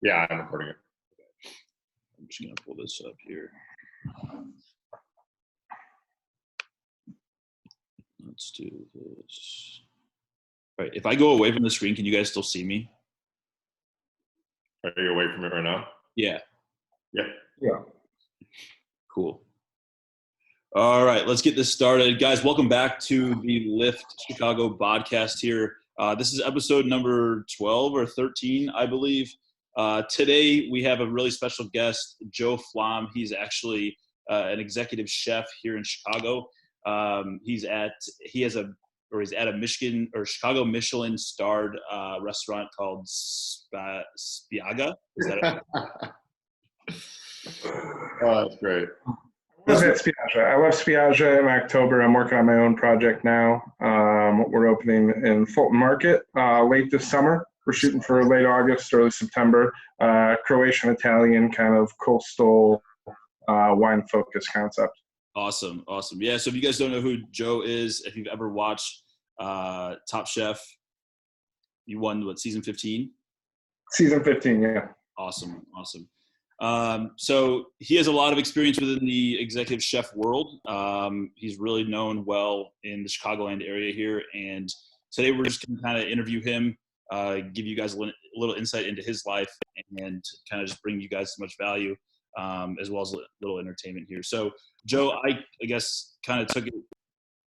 Yeah, I'm recording it. I'm just going to pull this up here. Let's do this. All right. If I go away from the screen, can you guys still see me? Are you away from it right now? Yeah. Yeah. Yeah. Cool. All right, let's get this started. Guys, welcome back to the Lift Chicago Bodcast here. This is episode number 12 or 13, I believe. Today, we have a really special guest, Joe Flamm. He's actually an executive chef here in Chicago. He's at a Michigan or Chicago Michelin starred restaurant called Spiaggia. Is that it? Oh, that's great. I was at Spiaggia. I left Spiaggia in October. I'm working on my own project now. We're opening in Fulton Market late this summer. We're shooting for late August, early September. Croatian, Italian, kind of coastal wine-focused concept. Awesome. Yeah, so if you guys don't know who Joe is, if you've ever watched Top Chef, you won, season 15? Season 15, yeah. Awesome. So he has a lot of experience within the executive chef world. He's really known well in the Chicagoland area here. And today we're just going to kind of interview him, give you guys a little insight into his life, and kind of just bring you guys so much value, as well as a little entertainment here. So, Joe, I guess kind of took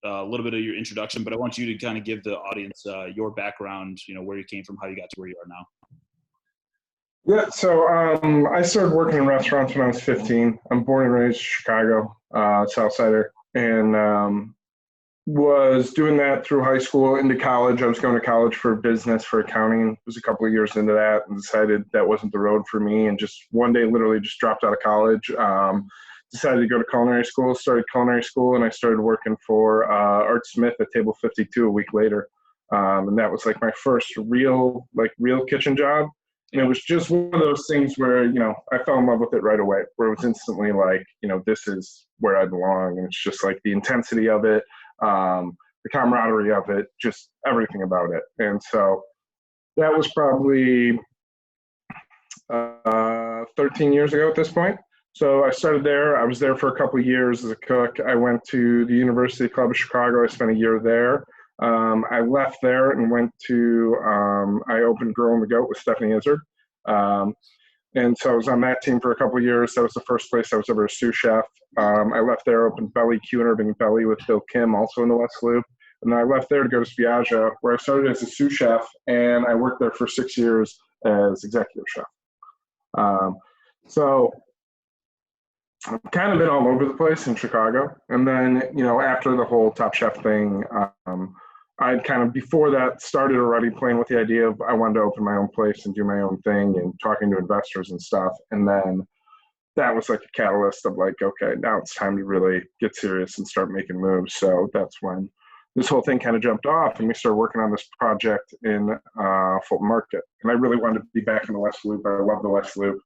a little bit of your introduction, but I want you to kind of give the audience your background, where you came from, how you got to where you are now. Yeah, so I started working in restaurants when I was 15. I'm born and raised in Chicago, Southsider, and was doing that through high school into college. I was going to college for business, for accounting. Was a couple of years into that and decided that wasn't the road for me, and just one day literally just dropped out of college. Decided to go to culinary school, started culinary school, and I started working for Art Smith at Table 52 a week later. And that was like my first real kitchen job. And it was just one of those things where, I fell in love with it right away, where it was instantly like, this is where I belong. And it's just like the intensity of it, the camaraderie of it, just everything about it. And so that was probably 13 years ago at this point. So I started there. I was there for a couple of years as a cook. I went to the University Club of Chicago. I spent a year there. I left there and went to, I opened Girl and the Goat with Stephanie Izzard. And so I was on that team for a couple of years. That was the first place I was ever a sous chef. I left there, opened Belly Q and Irving Belly with Bill Kim, also in the West Loop. And then I left there to go to Spiaggia, where I started as a sous chef, and I worked there for 6 years as executive chef. So I've kind of been all over the place in Chicago. And then, after the whole Top Chef thing, I'd kind of, before that, started already playing with the idea of I wanted to open my own place and do my own thing and talking to investors and stuff. And then that was like a catalyst of like, okay, now it's time to really get serious and start making moves. So that's when this whole thing kind of jumped off and we started working on this project in Fulton Market. And I really wanted to be back in the West Loop. I love the West Loop.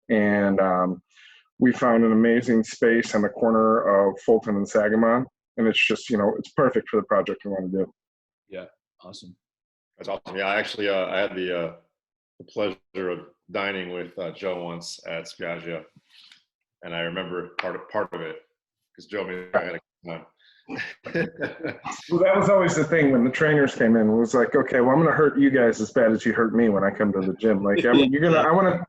And we found an amazing space on the corner of Fulton and Sangamon. And it's just, it's perfect for the project we want to do. Yeah, awesome. That's awesome. Yeah, I actually I had the pleasure of dining with Joe once at Spiaggia, and I remember part of it because Joe made I had a good time. Well, that was always the thing when the trainers came in. It was like, okay, well, I'm going to hurt you guys as bad as you hurt me when I come to the gym. Like, I want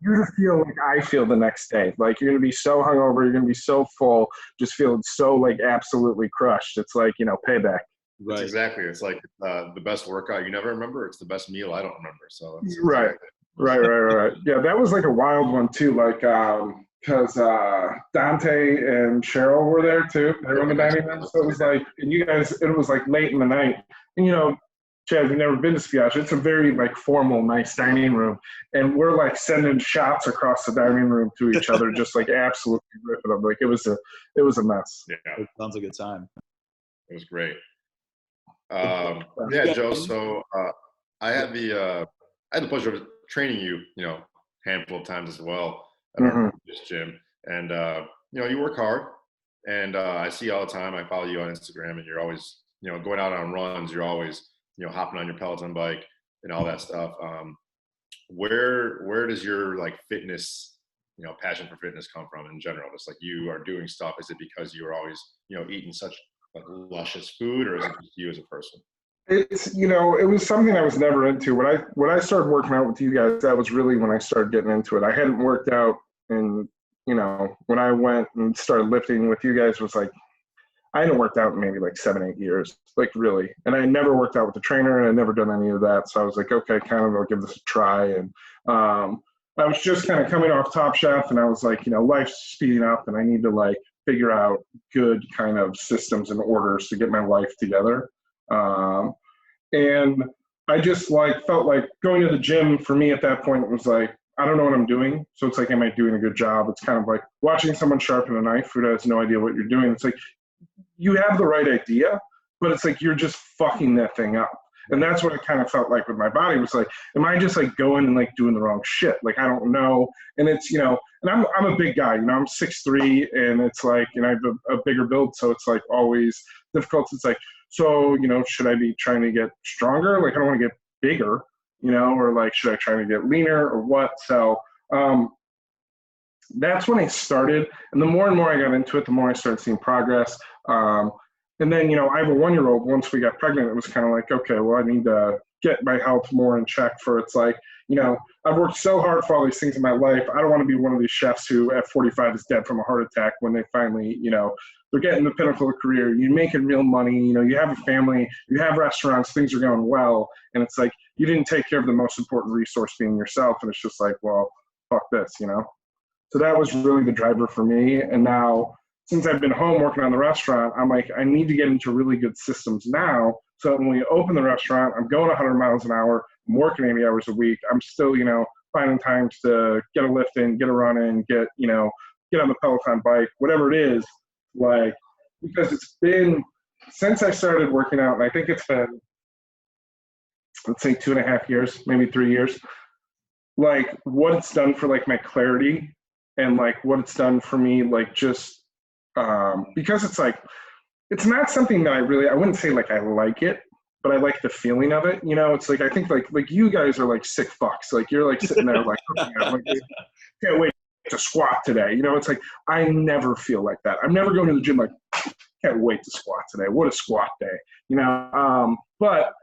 you to feel like I feel the next day. Like, you're going to be so hungover, you're going to be so full, just feeling so like absolutely crushed. It's like, payback. Right. Exactly. It's like the best workout you never remember. It's the best meal I don't remember. So right. Yeah, that was like a wild one too. Like, because Dante and Cheryl were there too. They were in the dining room. So it was like, and you guys, it was like late in the night. And Chad, you've never been to Spiaggia. It's a very like formal, nice dining room, and we're like sending shots across the dining room to each other, just like absolutely ripping them. Like it was a mess. Yeah, it sounds like a good time. It was great. Yeah, Joe. So I had the pleasure of training you, handful of times as well at our gym, and you work hard, and I see all the time. I follow you on Instagram, and you're always, going out on runs. You're always, hopping on your Peloton bike and all that stuff. where does your like fitness, passion for fitness come from in general? Just like you are doing stuff, is it because you were always, eating such like luscious food, or is it just you as a person? It's, it was something I was never into. When I started working out with you guys, that was really when I started getting into it. I hadn't worked out, and when I went and started lifting with you guys, was like, I hadn't worked out in maybe like 7-8 years, like really. And I never worked out with a trainer, and I'd never done any of that. So I was like, okay, kind of, I'll give this a try. And I was just kind of coming off Top Chef, and I was like, life's speeding up, and I need to like figure out good kind of systems and orders to get my life together. And I just like felt like going to the gym for me at that point was like, I don't know what I'm doing. So it's like, am I doing a good job? It's kind of like watching someone sharpen a knife who has no idea what you're doing. It's like, you have the right idea, but it's like, you're just fucking that thing up. And that's what I kind of felt like with my body, was like, am I just like going and like doing the wrong shit? Like, I don't know. And it's, and I'm a big guy, I'm 6'3", and it's like, I have a bigger build. So it's like always difficult. It's like, so, should I be trying to get stronger? Like, I don't want to get bigger, or like, should I try to get leaner or what? So that's when I started. And the more and more I got into it, the more I started seeing progress. And then, I have a 1-year-old. Once we got pregnant, it was kind of like, okay, well, I need to get my health more in check. For it's like, I've worked so hard for all these things in my life. I don't want to be one of these chefs who at 45 is dead from a heart attack when they finally, they're getting the pinnacle of career. You're making real money. You have a family, you have restaurants, things are going well. And it's like, you didn't take care of the most important resource being yourself. And it's just like, well, fuck this, So that was really the driver for me. And now, since I've been home working on the restaurant, I'm like, I need to get into really good systems now. So that when we open the restaurant, I'm going 100 miles an hour, I'm working 80 hours a week. I'm still, finding times to get a lift in, get a run in, get on the Peloton bike, whatever it is. Like, because it's been, since I started working out, and I think it's been, let's say 2.5 years, maybe 3 years, like what it's done for like my clarity and like what it's done for me, like just, because it's like, it's not something that I wouldn't say like I like it, but I like the feeling of it. It's like, I think like you guys are like sick fucks. Like you're like sitting there like, can't wait to squat today. It's like, I never feel like that. I'm never going to the gym like, can't wait to squat today. What a squat day, but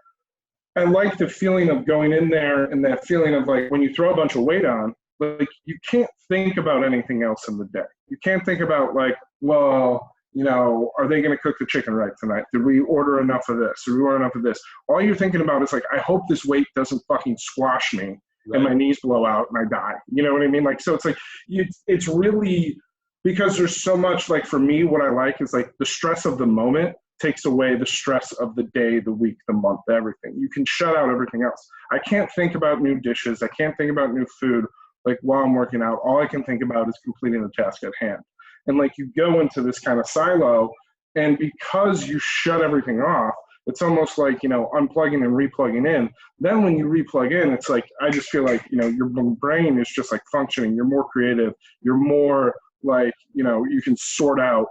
I like the feeling of going in there, and that feeling of like, when you throw a bunch of weight on, like you can't think about anything else in the day. You can't think about like, well, are they going to cook the chicken right tonight? Did we order enough of this? Did we order enough of this? All you're thinking about is like, I hope this weight doesn't fucking squash me, right, and my knees blow out and I die. You know what I mean? Like, so it's like, it's really, because there's so much, like for me, what I like is like the stress of the moment takes away the stress of the day, the week, the month, everything. You can shut out everything else. I can't think about new dishes. I can't think about new food. Like while I'm working out, all I can think about is completing the task at hand. And like you go into this kind of silo, and because you shut everything off, it's almost like, unplugging and replugging in. Then when you replug in, it's like, I just feel like, your brain is just like functioning. You're more creative. You're more like, you can sort out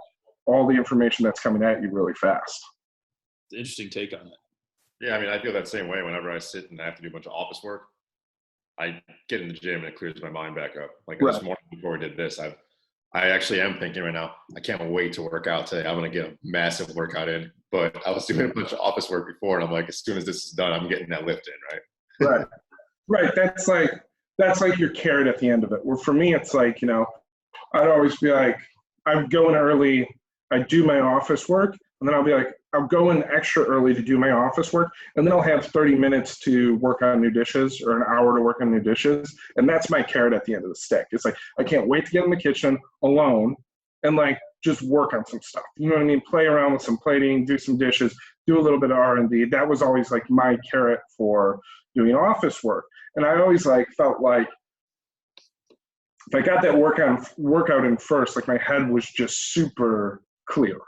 all the information that's coming at you really fast. Interesting take on it. Yeah, I mean, I feel that same way whenever I sit and I have to do a bunch of office work. I get in the gym and it clears my mind back up. Like right. This morning before we did this, I actually am thinking right now, I can't wait to work out today. I'm going to get a massive workout in. But I was doing a bunch of office work before, and I'm like, as soon as this is done, I'm getting that lift in, right? Right. That's like your carrot at the end of it. Where for me, it's like, I'd always be like, I'm going early, I do my office work, and then I'll be like, I'll go in extra early to do my office work, and then I'll have 30 minutes to work on new dishes, or an hour to work on new dishes. And that's my carrot at the end of the stick. It's like, I can't wait to get in the kitchen alone and like just work on some stuff. You know what I mean? Play around with some plating, do some dishes, do a little bit of R&D. That was always like my carrot for doing office work. And I always like felt like if I got that workout in first, like my head was just super clear.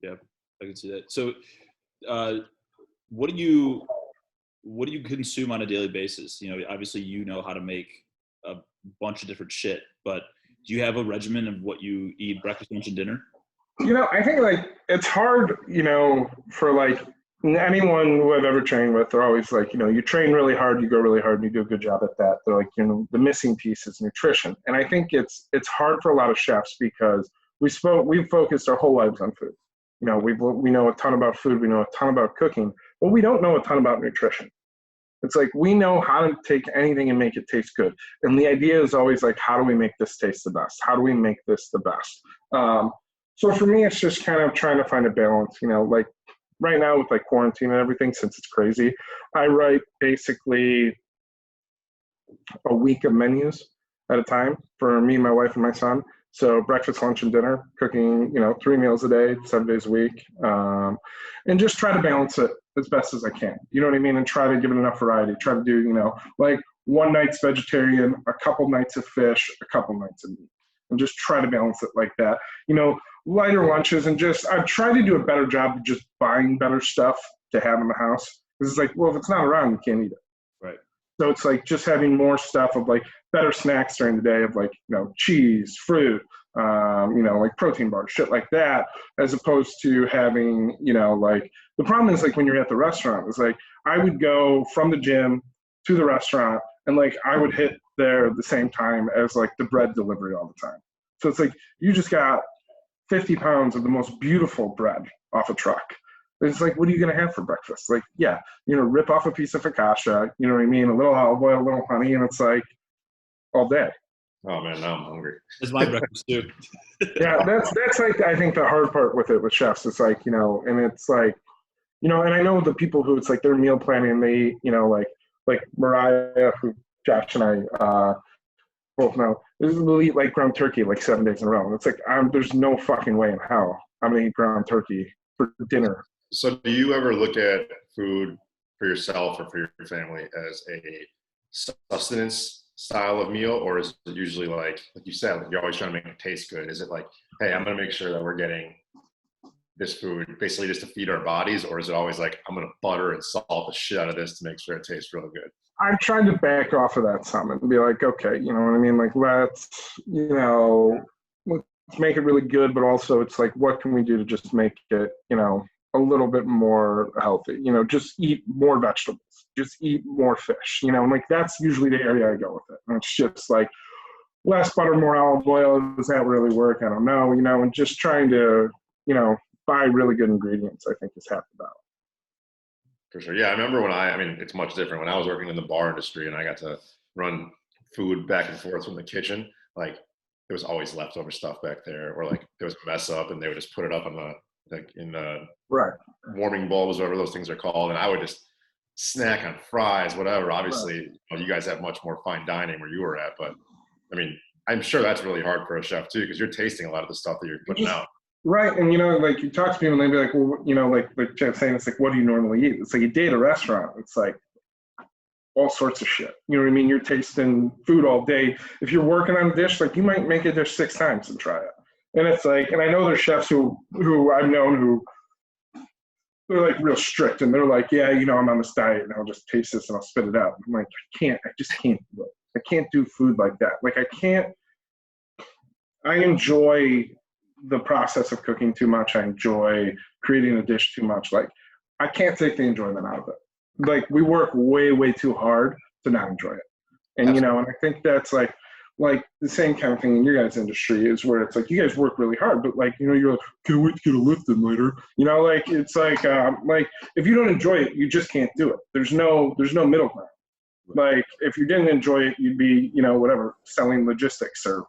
Yeah, I can see that. So, what do you consume on a daily basis? Obviously you know how to make a bunch of different shit, but do you have a regimen of what you eat breakfast, lunch, and dinner? I think like it's hard, for like anyone who I've ever trained with, they're always like, you train really hard, you go really hard, and you do a good job at that. They're like, the missing piece is nutrition. And I think it's hard for a lot of chefs because we've focused our whole lives on food. We know a ton about food, we know a ton about cooking, but we don't know a ton about nutrition. It's like we know how to take anything and make it taste good. And the idea is always like, how do we make this taste the best? How do we make this the best? So for me, it's just kind of trying to find a balance, like right now with like quarantine and everything, since it's crazy, I write basically a week of menus at a time for me, my wife, and my son. So breakfast, lunch, and dinner, cooking, 3 meals a day, 7 days a week, and just try to balance it as best as I can. You know what I mean? And try to give it enough variety. Try to do, like one night's vegetarian, a couple nights of fish, a couple nights of meat, and just try to balance it like that. Lighter lunches, and I've tried to do a better job of just buying better stuff to have in the house. Because it's like, well, if it's not around, you can't eat it. Right. So it's like just having more stuff of like better snacks during the day of like, cheese, fruit, like protein bars, shit like that, as opposed to having, like the problem is like when you're at the restaurant, it's like I would go from the gym to the restaurant and like I would hit there at the same time as like the bread delivery all the time. So it's like you just got 50 pounds of the most beautiful bread off a truck. It's like, what are you going to have for breakfast? Like, yeah, rip off a piece of focaccia, you know what I mean? A little olive oil, a little honey, and it's like all day. Oh man, now I'm hungry. That's my breakfast too. Yeah, that's like I think the hard part with it with chefs. It's like, and it's like, and I know the people who it's like they're meal planning and they, like Mariah, who Josh and I both know, will eat like ground turkey like 7 days in a row. And it's like there's no fucking way in hell I'm gonna eat ground turkey for dinner. So do you ever look at food for yourself or for your family as a sustenance style of meal, or is it usually like you said, you're always trying to make it taste good? Is it like, hey, I'm going to make sure that we're getting this food basically just to feed our bodies, or is it always like, I'm going to butter and salt the shit out of this to make sure it tastes real good? I'm trying to back off of that some and be like, okay, you know what I mean? Like, let's make it really good, but also it's like, what can we do to just make it, a little bit more healthy? Just eat more vegetables, just eat more fish, and like that's usually the area I go with it. And it's just like less butter, more olive oil. Does that really work? I don't know, and just trying to, buy really good ingredients, I think is half the battle. For sure. Yeah, I remember when I mean, it's much different. When I was working in the bar industry and I got to run food back and forth from the kitchen, like there was always leftover stuff back there, or like there was a mess up and they would just put it up on in the right warming bowls, whatever those things are called, and I would just snack on fries, whatever. Obviously, you guys have much more fine dining where you were at, but I mean, I'm sure that's really hard for a chef too, because you're tasting a lot of the stuff that you're putting out. Right. And, like you talk to people and they'd be like, well, like Jeff's saying, it's like, what do you normally eat? It's like you date a restaurant. It's like all sorts of shit. You know what I mean? You're tasting food all day. If you're working on a dish, like you might make a dish 6 times and try it. And it's like, and I know there's chefs who I've known who they're like real strict and they're like, yeah, I'm on this diet and I'll just taste this and I'll spit it out. I'm like, I just can't do it. I can't do food like that. Like I enjoy the process of cooking too much. I enjoy creating a dish too much. Like I can't take the enjoyment out of it. Like we work way, way too hard to not enjoy it. And, and I think that's like the same kind of thing in your guys' industry is where it's like, you guys work really hard, but like, you're like, can't wait to get a lift in later. Like, it's like if you don't enjoy it, you just can't do it. There's no middle ground. Like if you didn't enjoy it, you'd be, whatever, selling logistics or,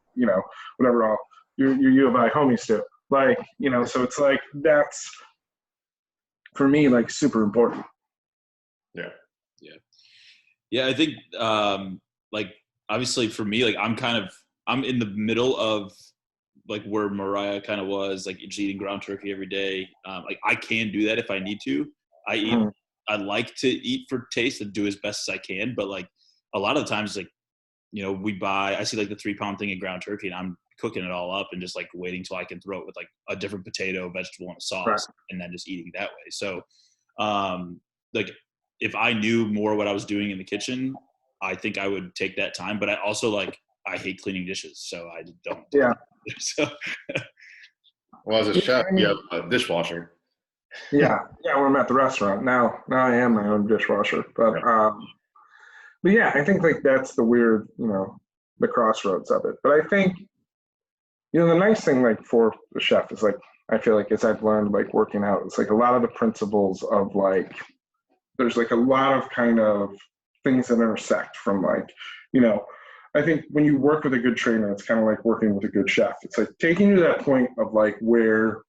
whatever all your U of I homies do. Like, so it's like, that's for me, like super important. Yeah. Yeah. Yeah. I think, like, obviously for me, like I'm in the middle of like where Mariah kind of was, like just eating ground turkey every day. Like I can do that if I need to. I like to eat for taste and do as best as I can. But like a lot of the times, like, I see like the 3-pound thing of ground turkey and I'm cooking it all up and just like waiting till I can throw it with like a different potato, vegetable, and a sauce, right, and then just eating that way. So like if I knew more what I was doing in the kitchen, I think I would take that time. But I also I hate cleaning dishes, so I don't. Yeah. So. Well, as a chef, you have a dishwasher. Yeah, when I'm at the restaurant. Now I am my own dishwasher. But yeah, I think like that's the weird, the crossroads of it. But I think, the nice thing like for the chef is like I feel like as I've learned like working out, it's like a lot of the principles of like there's like a lot of kind of things that intersect from like, I think when you work with a good trainer, it's kind of like working with a good chef. It's like taking you to that point of like where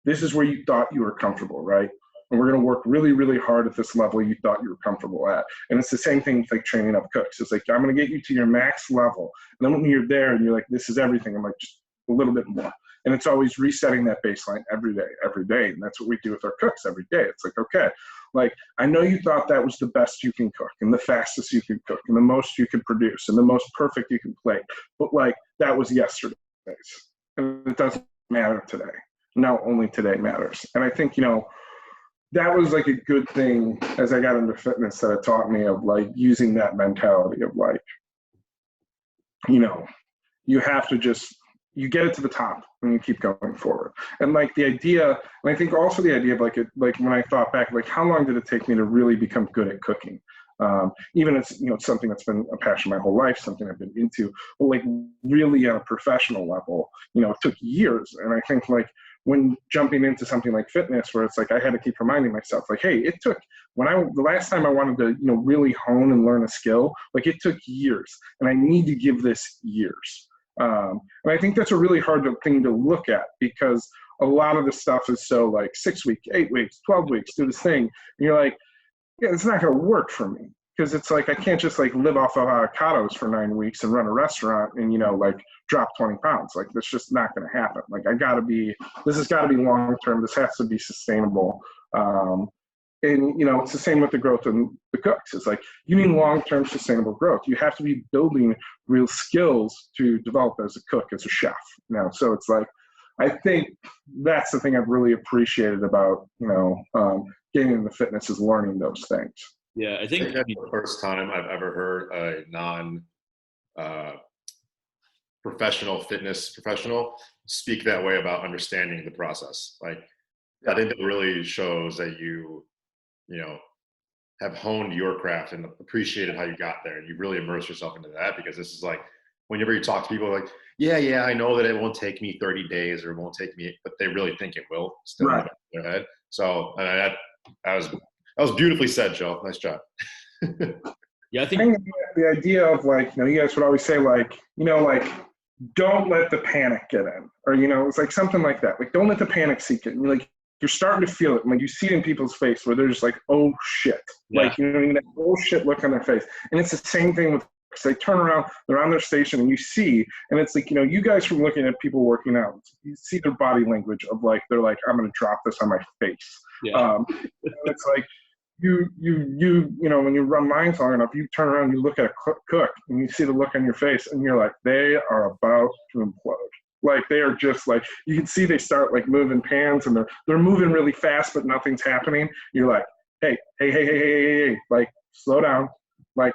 this is where you thought you were comfortable, right? And we're going to work really, really hard at this level you thought you were comfortable at. And it's the same thing with like training up cooks. It's like, I'm going to get you to your max level. And then when you're there and you're like, this is everything, I'm like, just a little bit more. And it's always resetting that baseline every day. And that's what we do with our cooks every day. It's like, okay, like, I know you thought that was the best you can cook and the fastest you can cook and the most you can produce and the most perfect you can plate. But like, that was yesterday's. And it doesn't matter today. No, only today matters. And I think, that was like a good thing as I got into fitness that it taught me of like using that mentality of like, you have to just, you get it to the top and you keep going forward. And like the idea, and I think also the idea of like it, like when I thought back, like how long did it take me to really become good at cooking? Even it's, it's something that's been a passion my whole life, something I've been into, but like really at a professional level, it took years. And I think like when jumping into something like fitness, where it's like, I had to keep reminding myself like, hey, it took, the last time I wanted to, really hone and learn a skill, like it took years and I need to give this years. And I think that's a really hard thing to look at because a lot of the stuff is so like 6 weeks, 8 weeks, 12 weeks, do this thing. And you're like, yeah, it's not going to work for me because it's like, I can't just like live off of avocados for 9 weeks and run a restaurant and, like drop 20 pounds. Like that's just not going to happen. Like this has got to be long-term. This has to be sustainable. And, it's the same with the growth in the cooks. It's like, you need long-term sustainable growth. You have to be building real skills to develop as a cook, as a chef. So it's like, I think that's the thing I've really appreciated about, getting into fitness is learning those things. Yeah, I think that's the first time I've ever heard a non-professional fitness professional speak that way about understanding the process. Like, I think that really shows that you have honed your craft and appreciated how you got there, and you really immersed yourself into that. Because this is like, whenever you talk to people, like, yeah, I know that it won't take me 30 days or it won't take me, but they really think it will still in their head. So that was beautifully said, Joe. Nice job. Yeah, I think the idea of like, you guys would always say like, like, don't let the panic get in, or, it's like something like that. Like, don't let the panic seek in. You're starting to feel it. And like you see it in people's face where they're just like, oh shit. Yeah. Like, that oh shit look on their face. And it's the same thing with, they turn around, they're on their station and you see, and it's like, you guys from looking at people working out, you see their body language of like, they're like, I'm going to drop this on my face. Yeah. It's like, you when you run lines long enough, you turn around, you look at a cook and you see the look on your face and you're like, they are about to implode. Like they are just like, you can see they start like moving pans and they're moving really fast, but nothing's happening. You're like, hey, like slow down, like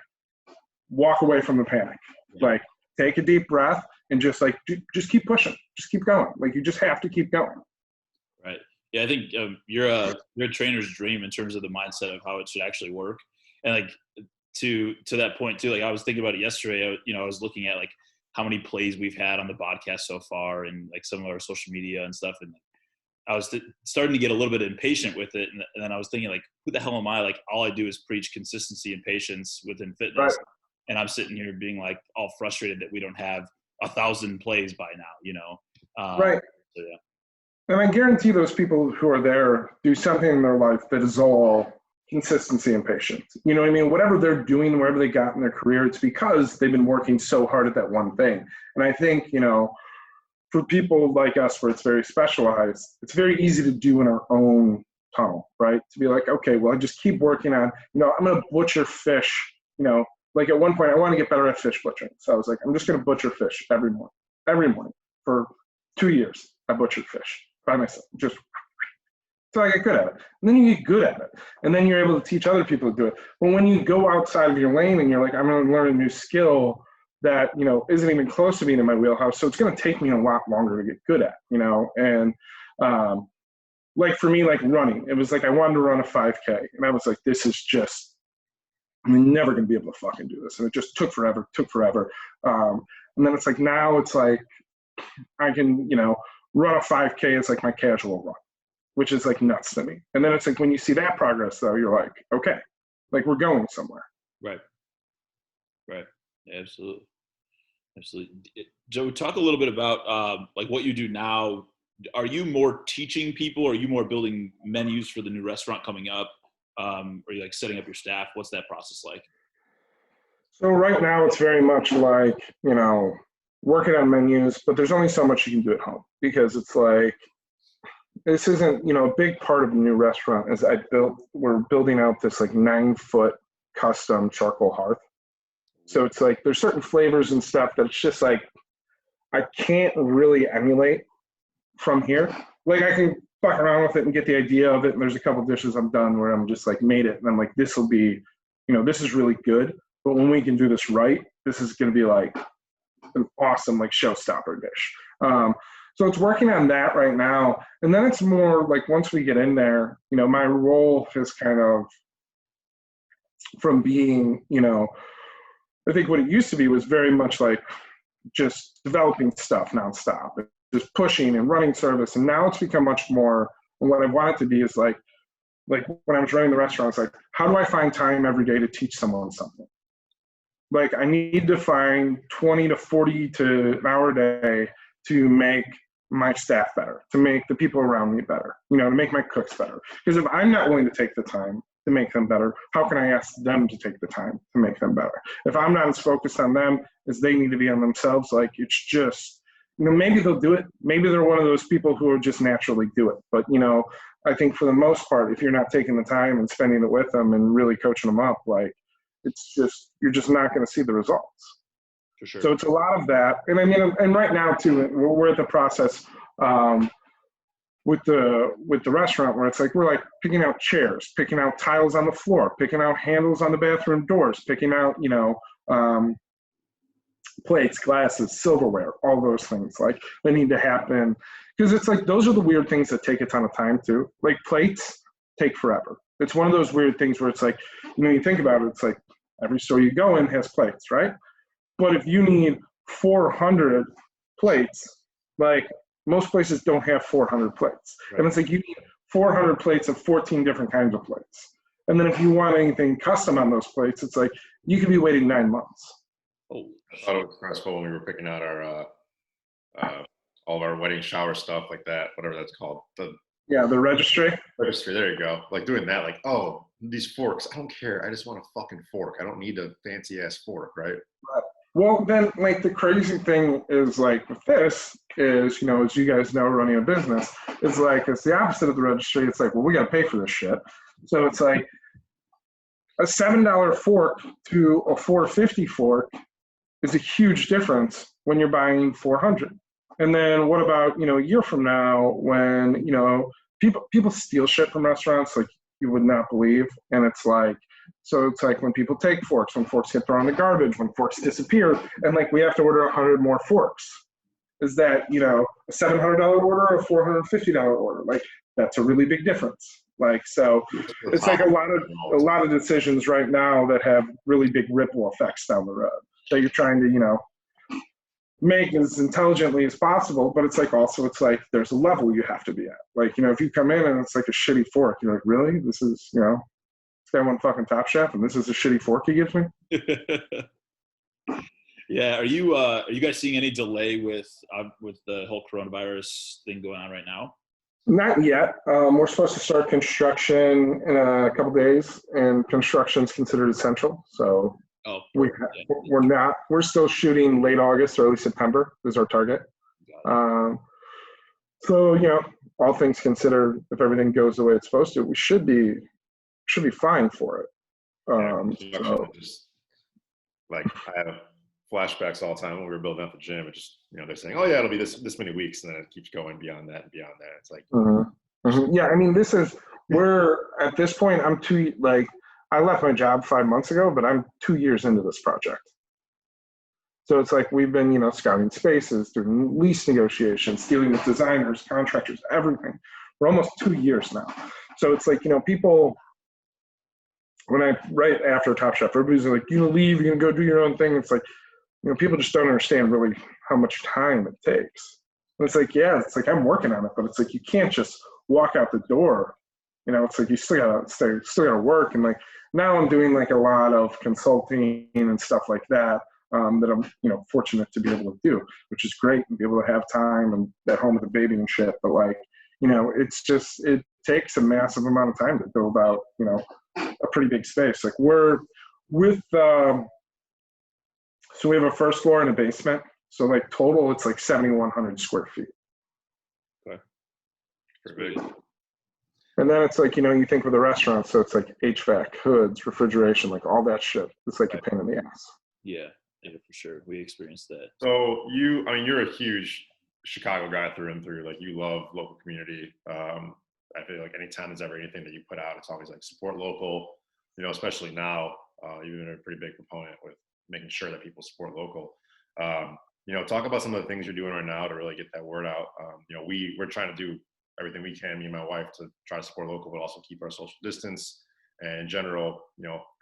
walk away from the panic, like take a deep breath and just like, just keep pushing, just keep going. Like you just have to keep going. Right. Yeah. I think you're a trainer's dream in terms of the mindset of how it should actually work. And like to that point too, like I was thinking about it yesterday, I was looking at like how many plays we've had on the podcast so far and like some of our social media and stuff. And I was starting to get a little bit impatient with it. And then I was thinking like, who the hell am I? Like all I do is preach consistency and patience within fitness. Right. And I'm sitting here being like all frustrated that we don't have 1,000 plays by now, Right. So, yeah. And I guarantee those people who are there do something in their life that is all consistency and patience. You know what I mean? Whatever they're doing, wherever they got in their career, it's because they've been working so hard at that one thing. And I think, for people like us where it's very specialized, it's very easy to do in our own tunnel, right? To be like, okay, well, I just keep working on, I'm going to butcher fish, like at one point I want to get better at fish butchering. So I was like, I'm just going to butcher fish every morning for 2 years. I butchered fish by myself, just so I get good at it. And then you get good at it. And then you're able to teach other people to do it. But when you go outside of your lane and you're like, I'm going to learn a new skill that, isn't even close to being in my wheelhouse. So it's going to take me a lot longer to get good at, and like for me, like running, it was like I wanted to run a 5K, and I was like, this is just, I'm never gonna be able to fucking do this, and it just took forever. And then it's like now it's like I can, run a 5K as like my casual run, which is like nuts to me. And then it's like when you see that progress, though, you're like, okay, like we're going somewhere. Right. Absolutely. Joe, talk a little bit about like what you do now. Are you more teaching people, or are you more building menus for the new restaurant coming up? Are you like setting up your staff? What's that process like? So right now it's very much like, working on menus, but there's only so much you can do at home, because it's like, this isn't, a big part of the new restaurant is we're building out this like 9-foot custom charcoal hearth. So it's like, there's certain flavors and stuff that it's just like, I can't really emulate from here. Like I can fuck around with it and get the idea of it. And there's a couple dishes I've done where I'm just like made it. And I'm like, this will be, this is really good. But when we can do this right, this is going to be like an awesome, like showstopper dish. So it's working on that right now. And then it's more like, once we get in there, my role is kind of from being, I think what it used to be was very much like just developing stuff nonstop, just pushing and running service. And now it's become much more, and what I want it to be is like when I was running the restaurant, it's like, how do I find time every day to teach someone something? Like I need to find 20 to 40 to an hour a day to make my staff better, to make the people around me better, to make my cooks better. Because if I'm not willing to take the time to make them better, how can I ask them to take the time to make them better? If I'm not as focused on them as they need to be on themselves, like it's just, maybe they'll do it. Maybe they're one of those people who will just naturally do it. But, I think for the most part, if you're not taking the time and spending it with them and really coaching them up, like you're just not going to see the results. For sure. So it's a lot of that. And I mean, and right now too, we're at the process with the restaurant where it's like, we're like picking out chairs, picking out tiles on the floor, picking out handles on the bathroom doors, picking out, plates, glasses, silverware, all those things. Like they need to happen. Because it's like, those are the weird things that take a ton of time too. Like plates take forever. It's one of those weird things where it's like, you think about it, it's like every store you go in has plates, right? But if you need 400 plates, like most places don't have 400 plates. Right. And it's like you need 400 plates of 14 different kinds of plates. And then if you want anything custom on those plates, it's like you could be waiting 9 months. Oh, I thought it was stressful when we were picking out our all of our wedding shower stuff like that, whatever that's called. The registry. Registry, there you go. Like doing that, like, oh, these forks, I don't care. I just want a fucking fork. I don't need a fancy ass fork, right? Well, then, like, the crazy thing is, like, with this is, as you guys know, running a business, it's like, it's the opposite of the registry. It's like, well, we got to pay for this shit. So it's like a $7 fork to a $4.50 fork is a huge difference when you're buying 400. And then what about, a year from now when, people steal shit from restaurants like you would not believe. And it's like, so it's like when people take forks, when forks get thrown in the garbage, when forks disappear, and like we have to order 100 more forks. Is that, a $700 order or a $450 order? Like that's a really big difference. Like, so it's like a lot of decisions right now that have really big ripple effects down the road that you're trying to, make as intelligently as possible. But it's like, also, it's like, there's a level you have to be at. Like, if you come in and it's like a shitty fork, you're like, really? This is, this guy won fucking Top Chef and this is a shitty fork he gives me? Yeah. Are you guys seeing any delay with the whole coronavirus thing going on right now? Not yet. We're supposed to start construction in a couple days, and construction's considered essential. So we're not. We're still shooting late August, early September is our target. So all things considered, if everything goes the way it's supposed to, we should be fine for it. Just like I have flashbacks all the time when we were building up the gym. It just they're saying, oh yeah, it'll be this many weeks, and then it keeps going beyond that and beyond that. It's like yeah. I mean, we're at this point. I left my job 5 months ago, but I'm 2 years into this project. So it's like we've been, scouting spaces, doing lease negotiations, dealing with designers, contractors, everything for almost 2 years now. So it's like, people, right after Top Chef, everybody's like, you're going to leave, you're going to go do your own thing. It's like, people just don't understand really how much time it takes. And it's like, yeah, it's like I'm working on it, but it's like you can't just walk out the door. It's like you still gotta work. And like now I'm doing like a lot of consulting and stuff like that that I'm fortunate to be able to do, which is great, and be able to have time and at home with the baby and shit. But like it takes a massive amount of time to build out a pretty big space. Like we're with so we have a first floor and a basement. So like total, it's like 7,100 square feet. Okay. Pretty big. And then it's like, you think with a restaurant, so it's like HVAC, hoods, refrigeration, like all that shit. It's like a pain in the ass. Yeah, for sure. We experienced that. So you're a huge Chicago guy through and through. Like you love local community. I feel like anytime there's ever anything that you put out, it's always like support local, especially now, you've been a pretty big proponent with making sure that people support local. Talk about some of the things you're doing right now to really get that word out. We're trying to do everything we can, me and my wife, to try to support local, but also keep our social distance. And in general,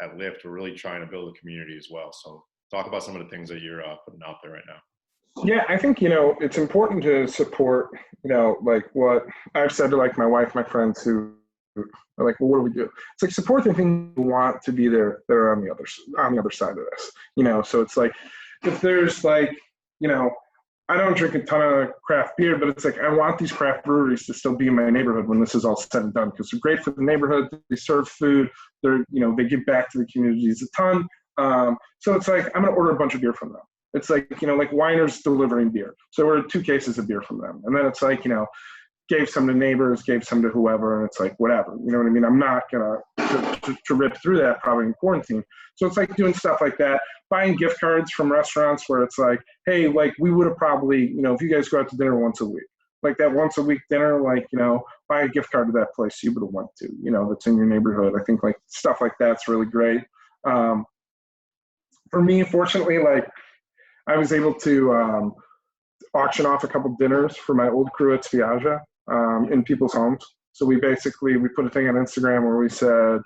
at Lyft, we're really trying to build a community as well. So talk about some of the things that you're putting out there right now. Yeah, I think, it's important to support, like what I've said to like my wife, my friends who are like, well, what do we do? It's like support the thing you want to be there that are on the other side of this, so it's like, if there's like, I don't drink a ton of craft beer, but it's like, I want these craft breweries to still be in my neighborhood when this is all said and done, because they're great for the neighborhood. They serve food. They give back to the communities a ton. So it's like, I'm going to order a bunch of beer from them. It's like, like Winer's delivering beer. So I ordered 2 cases of beer from them. And then it's like, gave some to neighbors, gave some to whoever, and it's like, whatever. You know what I mean? I'm not going to rip through that probably in quarantine. So it's like doing stuff like that, buying gift cards from restaurants where it's like, hey, like we would have probably, if you guys go out to dinner once a week, like that once a week dinner, like, buy a gift card to that place you would have went to, that's in your neighborhood. I think like stuff like that's really great. For me, fortunately, like I was able to auction off a couple dinners for my old crew at Spiaggia in people's homes. So we put a thing on Instagram where we said,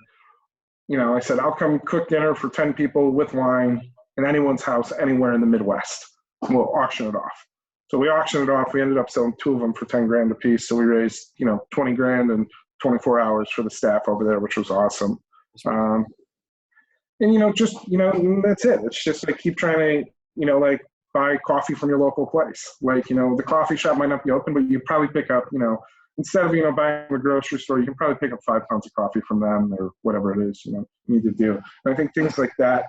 I said, I'll come cook dinner for 10 people with wine in anyone's house anywhere in the Midwest. We'll auction it off. So we auctioned it off. We ended up selling 2 of them for 10 grand a piece. So we raised, 20 grand in 24 hours for the staff over there, which was awesome. And, that's it. It's just like keep trying to, like buy coffee from your local place. Like, the coffee shop might not be open, but you probably pick up, instead of, buying from a grocery store, you can probably pick up 5 pounds of coffee from them or whatever it is, you need to do. And I think things like that,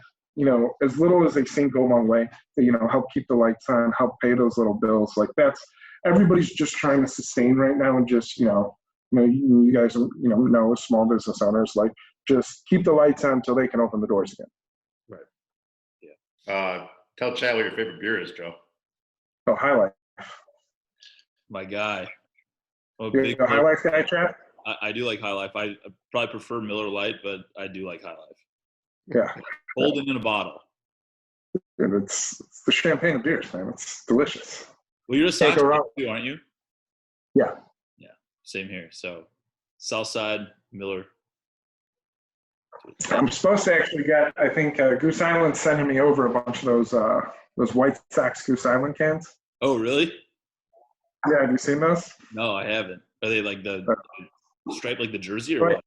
as little as they seem go a long way to, help keep the lights on, help pay those little bills. Like everybody's just trying to sustain right now and just, you guys, know small business owners, like just keep the lights on until they can open the doors again. Right. Yeah. Tell Chad what your favorite beer is, Joe. Oh, High Life. My guy. Oh, big High Life guy, Chad? I do like High Life. I probably prefer Miller Lite, but I do like High Life. Yeah. Holding in a bottle. And it's the champagne of beers, man. It's delicious. Well, you're a Sox fan too, aren't you? Yeah. Yeah. Same here. So, Southside, Miller. I'm supposed to actually get, I think Goose Island's sending me over a bunch of those White Sox Goose Island cans. Oh, really? Yeah, have you seen those? No, I haven't. Are they like the stripe like the jersey or what?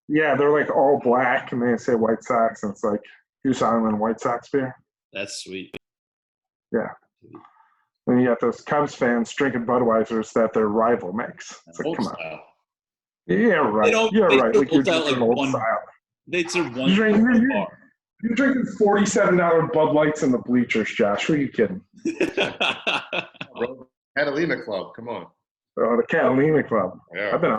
Yeah, they're like all black and they say White Sox and it's like Goose Island White Sox beer. That's sweet. Yeah. And you got those Cubs fans drinking Budweisers that their rival makes. It's like, come on. Yeah, right. You're right. Like you're drinking like old style. They serve one. You're drinking $47 Bud Lights in the bleachers, Josh. Who are you kidding? Catalina Club. Come on. Oh, the Catalina Club. Yeah. I've been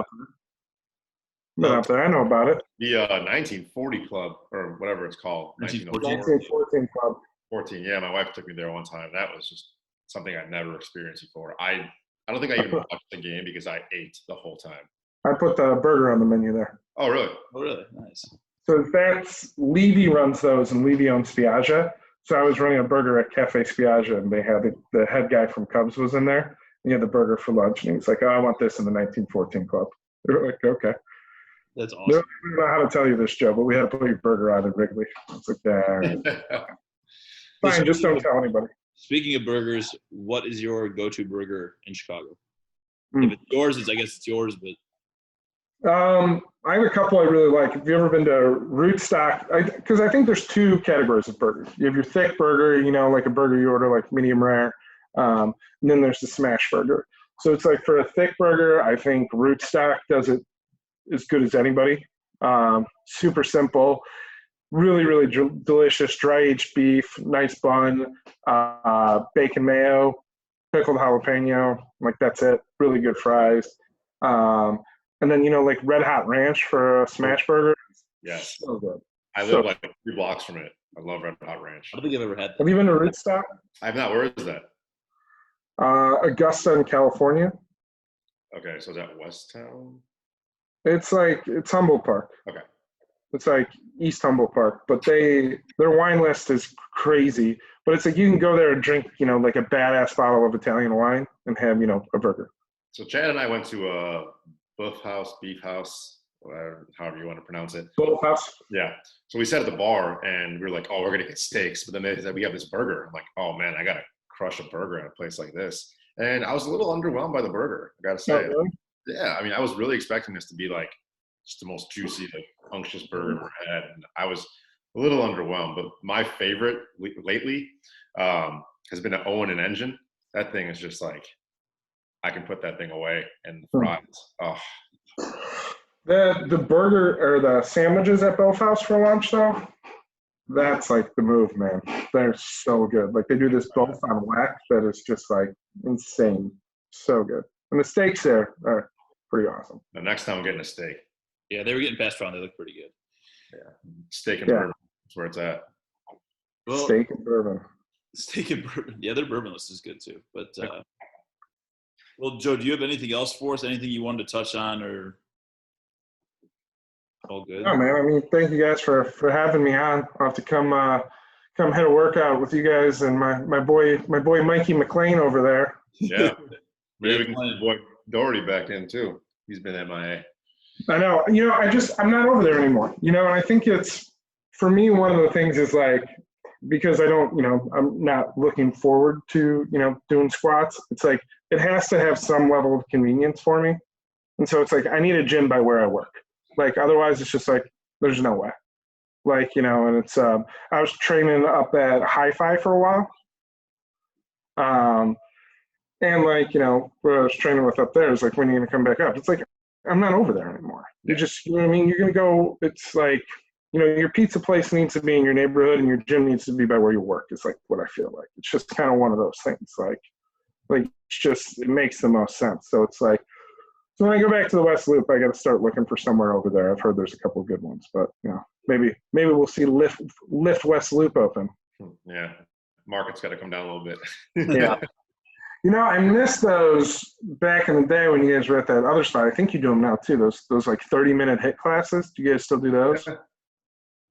out there. I know about it. The 1940 Club or whatever it's called. 1914 Club. 14. Yeah, my wife took me there one time. That was just something I'd never experienced before. I don't think I even watched the game because I ate the whole time. I put the burger on the menu there. Oh, really? Oh, really? Nice. So that's Levy runs those, and Levy owns Spiaggia. So I was running a burger at Cafe Spiaggia, and they had the head guy from Cubs was in there, He had the burger for lunch, and he's like, "Oh, I want this in the 1914 club." They're like, "Okay." That's No, I awesome. don't know how to tell you this, Joe, but we had to put your burger on at Wrigley. It's like, fine, just don't tell anybody. Speaking of burgers, what is your go-to burger in Chicago? Mm. If it's yours, I guess it's yours, but I have a couple I really like. Have you ever been to Rootstock? Because I think there's two categories of burgers. You have your thick burger, like a burger you order like medium rare, and then there's the smash burger. So it's like for a thick burger, I think Rootstock does it as good as anybody. Super simple, really, really delicious, dry aged beef, nice bun, bacon mayo, pickled jalapeno, like that's it. Really good fries. And then, like Red Hot Ranch for a smash burger. Yes. So good. I live like 3 blocks from it. I love Red Hot Ranch. I don't think I've ever had that. Have you been to Rootstock? I have not. Where is that? Augusta in California. Okay, so is that West Town? It's Humboldt Park. Okay. It's like East Humboldt Park, but their wine list is crazy. But it's like you can go there and drink, like a badass bottle of Italian wine and have, a burger. So Chad and I went to a beef house, whatever, however you want to pronounce it. Bull House? Yeah. So we sat at the bar and we were like, oh, we're going to get steaks. But then they said, we have this burger. I'm like, oh, man, I got to crush a burger at a place like this. And I was a little underwhelmed by the burger, I got to say. Oh, really? Yeah. I mean, I was really expecting this to be like just the most juicy, like, unctuous burger I've ever had. And I was a little underwhelmed. But my favorite lately has been an Owen and Engine. That thing is just like, I can put that thing away, and the fries. Oh. The burger or the sandwiches at Belf House for lunch, though, that's like the move, man. They're so good. Like they do this Belf on wax that is just like insane. So good. And the steaks there are pretty awesome. The next time I'm getting a steak. Yeah, they were getting passed around. They look pretty good. Yeah. Steak and bourbon. That's where it's at. Well, steak and bourbon. Steak and bourbon. Yeah, their bourbon list is good too. But well, Joe, do you have anything else for us? Anything you wanted to touch on, or all good? No, man. I mean, thank you guys for having me on. I'll have to come hit a workout with you guys and my boy Mikey McLean over there. Yeah, maybe we can get boy Doherty back in too. He's been MIA. I know. I'm not over there anymore. And I think it's for me one of the things is like because I don't, I'm not looking forward to doing squats. It's like it has to have some level of convenience for me. And so it's like, I need a gym by where I work. Like, otherwise it's just like, there's no way. Like, and it's, I was training up at Hi-Fi for a while. And like, where I was training with up there is like, when are you going to come back up? It's like, I'm not over there anymore. You just, what I mean? You're going to go, it's like, your pizza place needs to be in your neighborhood and your gym needs to be by where you work. It's like what I feel like. It's just kind of one of those things. Like it's just, it makes the most sense. So it's like, so when I go back to the West Loop, I got to start looking for somewhere over there. I've heard there's a couple of good ones, but maybe we'll see Lift West Loop open. Yeah. Market's got to come down a little bit. Yeah. I missed those back in the day when you guys were at that other spot. I think you do them now too. Those like 30-minute hit classes. Do you guys still do those? Yeah.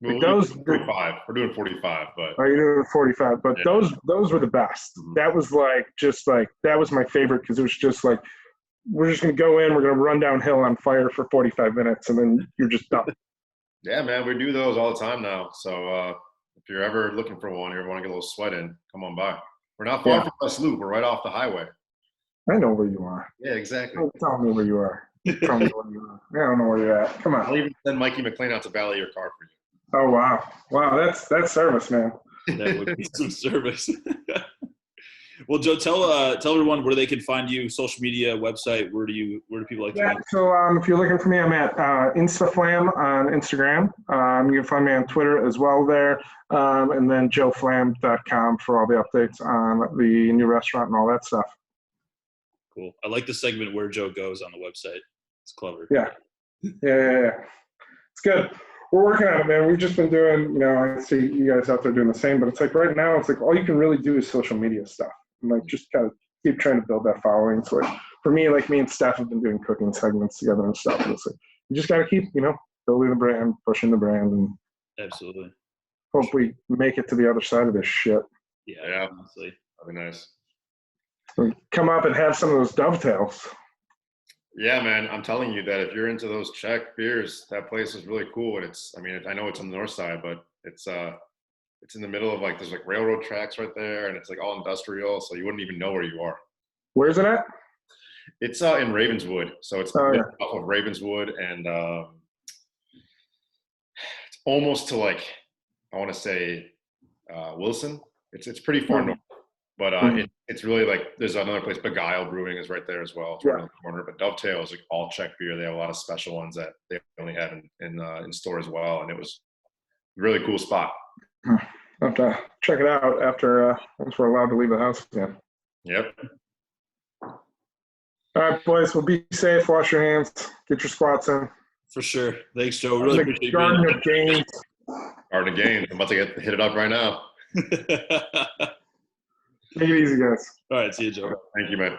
Like those 45. We're doing 45, but you're doing 45. But yeah. Those were the best. Mm-hmm. That was that was my favorite because it was just like we're just gonna go in, we're gonna run downhill on fire for 45 minutes, and then you're just done. Yeah, man, we do those all the time now. So if you're ever looking for one, or want to get a little sweat in, come on by. We're not far from West Loop. We're right off the highway. I know where you are. Yeah, exactly. Don't tell me where you are. Tell me where you are. I don't know where you're at. Come on. I'll even send Mikey McLean out to valet your car for you. Oh, wow. That's service, man. That would be some service. Well, Joe, tell everyone where they can find you, social media, website. Where do people like to find you? So if you're looking for me, I'm at Flamm on Instagram. You can find me on Twitter as well there. And then joeflamm.com for all the updates on the new restaurant and all that stuff. Cool. I like the segment where Joe goes on the website. It's clever. Yeah. It's good. We're working on it, man. We've just been doing, I see you guys out there doing the same, but it's like right now, it's like all you can really do is social media stuff. And like just kind of keep trying to build that following. So like for me, like me and Steph have been doing cooking segments together and stuff. And it's like you just got to keep, building the brand, pushing the brand, and absolutely hope we make it to the other side of this shit. Yeah. Honestly, that'd be nice. Come up and have some of those dovetails. Yeah, man, I'm telling you that if you're into those Czech beers, that place is really cool. And I know it's on the north side, but it's in the middle of there's like railroad tracks right there, and it's like all industrial, so you wouldn't even know where you are. Where is it at? It's in Ravenswood, so it's Oh, yeah. off of Ravenswood, and it's almost to I want to say Wilson. It's pretty far north, but it's really there's another place. Beguile Brewing is right there as well. It's right on the corner. But Dovetail is like all Czech beer. They have a lot of special ones that they only have in store as well, and it was a really cool spot. I'll have to check it out after once we're allowed to leave the house again. Yep. All right, boys. Well, be safe. Wash your hands. Get your squats in. For sure. Thanks, Joe. Really appreciate you Garden of Gains. Garden of Gains. I'm about to hit it up right now. Take it easy, guys. All right. See you, Joe. Thank you, man.